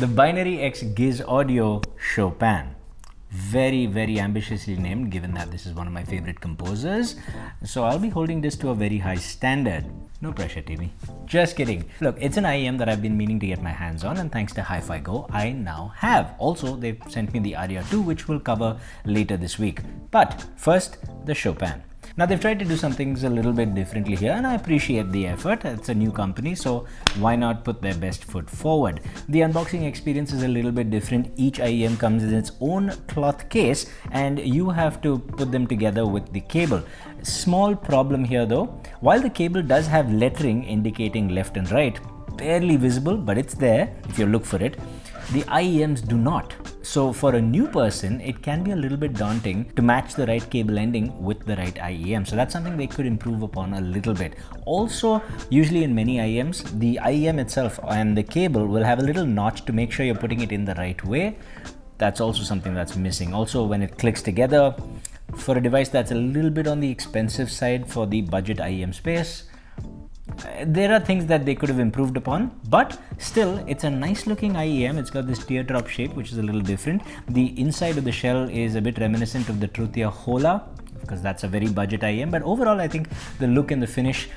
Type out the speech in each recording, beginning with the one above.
The Binary X Gizaudio Chopin. Very, very ambitiously named, given that this is one of my favorite composers. So I'll be holding this to a very high standard. No pressure, Timmy. Just kidding. Look, it's an IEM that I've been meaning to get my hands on, and thanks to Hi-Fi Go, I now have. Also, they've sent me the Aria 2, which we'll cover later this week. But first, the Chopin. Now, they've tried to do some things a little bit differently here, and I appreciate the effort. It's a new company, so why not put their best foot forward? The unboxing experience is a little bit different. Each IEM comes in its own cloth case, and you have to put them together with the cable. Small problem here though. While the cable does have lettering indicating left and right, barely visible, but it's there if you look for it, the IEMs do not. So for a new person, it can be a little bit daunting to match the right cable ending with the right IEM. So that's something they could improve upon a little bit. Also, usually in many IEMs, the IEM itself and the cable will have a little notch to make sure you're putting it in the right way. That's also something that's missing. Also, when it clicks together, for a device that's a little bit on the expensive side for the budget IEM space, there are things that they could have improved upon, but still, it's a nice looking IEM. It's got this teardrop shape, which is a little different. The inside of the shell is a bit reminiscent of the Truthia Hola, because that's a very budget IEM. But overall, I think the look and the finish,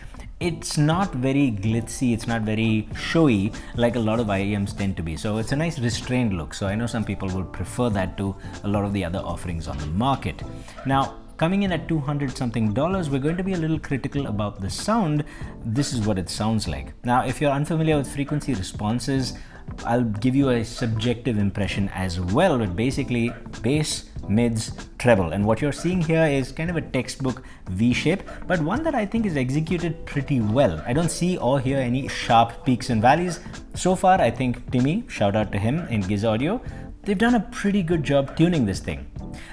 it's not very glitzy, it's not very showy like a lot of IEMs tend to be. So it's a nice restrained look. So I know some people will prefer that to a lot of the other offerings on the market. Now, coming in at $200 something, we're going to be a little critical about the sound. This is what it sounds like. Now, if you're unfamiliar with frequency responses, I'll give you a subjective impression as well, with basically bass, mids, treble. And what you're seeing here is kind of a textbook V shape, but one that I think is executed pretty well. I don't see or hear any sharp peaks and valleys. So far, I think Timmy, shout out to him in Gizaudio, they've done a pretty good job tuning this thing.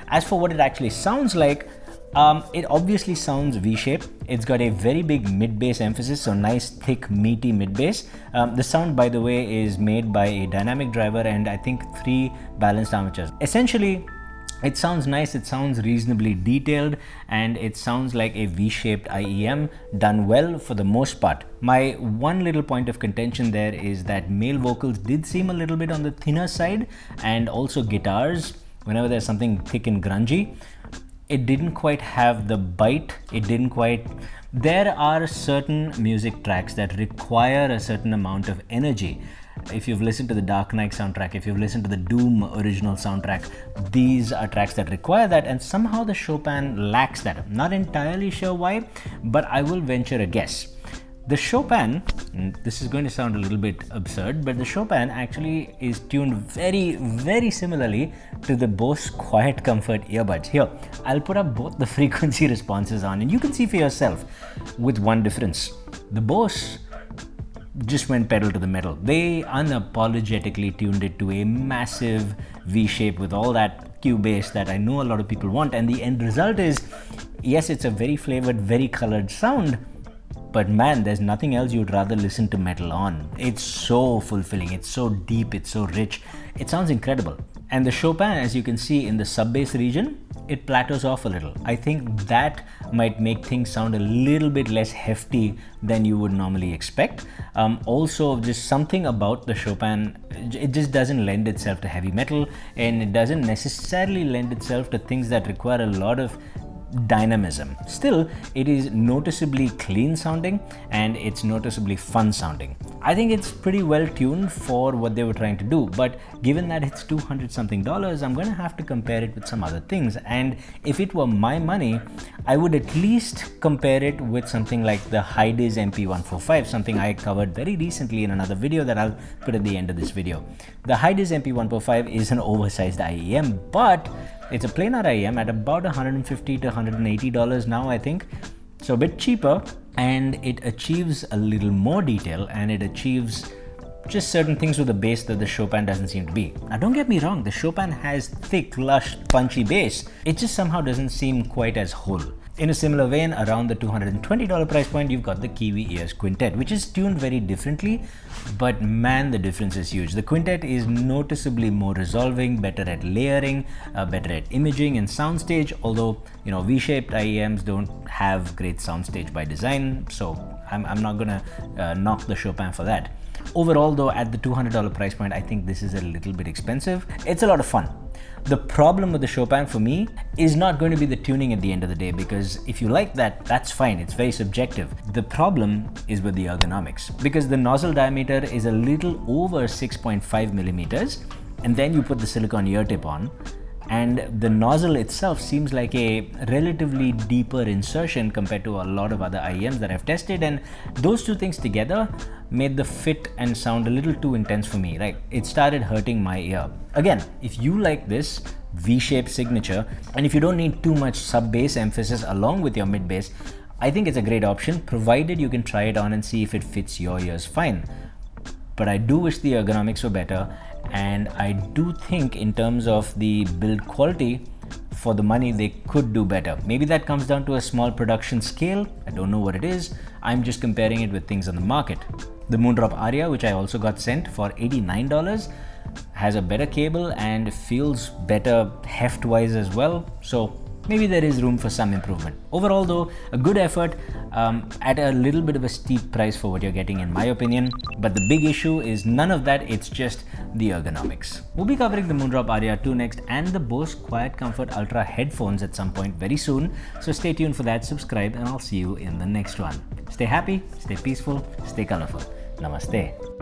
As for what it actually sounds like, it obviously sounds V-shaped. It's got a very big mid-bass emphasis, so nice, thick, meaty mid-bass. The sound, by the way, is made by a dynamic driver and I think 3 balanced armatures. Essentially, it sounds nice, it sounds reasonably detailed, and it sounds like a V-shaped IEM done well for the most part. My one little point of contention there is that male vocals did seem a little bit on the thinner side, and also guitars, whenever there's something thick and grungy, it didn't quite have the bite. It didn't quite. There are certain music tracks that require a certain amount of energy. If you've listened to the Dark Knight soundtrack, if you've listened to the Doom original soundtrack, these are tracks that require that, and somehow the Chopin lacks that. I'm not entirely sure why, but I will venture a guess. The Chopin, this is going to sound a little bit absurd, but the Chopin actually is tuned very, very similarly to the Bose Quiet Comfort earbuds. Here, I'll put up both the frequency responses on, and you can see for yourself, with one difference. The Bose just went pedal to the metal. They unapologetically tuned it to a massive V shape with all that Q bass that I know a lot of people want, and the end result is, yes, it's a very flavored, very colored sound, but man, there's nothing else you'd rather listen to metal on. It's so fulfilling, it's so deep, it's so rich. It sounds incredible. And the Chopin, as you can see in the sub-bass region, it plateaus off a little. I think that might make things sound a little bit less hefty than you would normally expect. Also, just something about the Chopin, it just doesn't lend itself to heavy metal, and it doesn't necessarily lend itself to things that require a lot of dynamism. Still, it is noticeably clean sounding and it's noticeably fun sounding. I think it's pretty well tuned for what they were trying to do, but given that it's $200 something, I'm going to have to compare it with some other things. And if it were my money, I would at least compare it with something like the Hi-Diz MP145, something I covered very recently in another video that I'll put at the end of this video. The Hi-Diz MP145 is an oversized IEM, but it's a planar IEM at about $150 to $180 now, I think. So a bit cheaper, and it achieves a little more detail, and it achieves just certain things with the bass that the Chopin doesn't seem to be. Now don't get me wrong, the Chopin has thick, lush, punchy bass. It just somehow doesn't seem quite as whole. In a similar vein, around the $220 price point, you've got the Kiwi ES Quintet, which is tuned very differently, but man, the difference is huge. The Quintet is noticeably more resolving, better at layering, better at imaging and soundstage, although, V-shaped IEMs don't have great soundstage by design, so I'm not gonna knock the Chopin for that. Overall though, at the $200 price point, I think this is a little bit expensive. It's a lot of fun. The problem with the Chopin for me is not going to be the tuning at the end of the day, because if you like that, that's fine. It's very subjective. The problem is with the ergonomics, because the nozzle diameter is a little over 6.5 millimeters, and then you put the silicone ear tip on, and the nozzle itself seems like a relatively deeper insertion compared to a lot of other IEMs that I've tested, and those two things together made the fit and sound a little too intense for me, right? It started hurting my ear. Again, if you like this V-shaped signature, and if you don't need too much sub-bass emphasis along with your mid-bass, I think it's a great option, provided you can try it on and see if it fits your ears fine. But I do wish the ergonomics were better, and I do think in terms of the build quality, for the money they could do better. Maybe that comes down to a small production scale. I don't know what it is. I'm just comparing it with things on the market. The Moondrop Aria, which I also got sent for $89, has a better cable and feels better heft-wise as well. So maybe there is room for some improvement. Overall though, a good effort at a little bit of a steep price for what you're getting, in my opinion. But the big issue is none of that, it's just the ergonomics. We'll be covering the Moondrop Aria 2 next, and the Bose Quiet Comfort Ultra headphones at some point very soon. So stay tuned for that, subscribe, and I'll see you in the next one. Stay happy, stay peaceful, stay colorful. Namaste.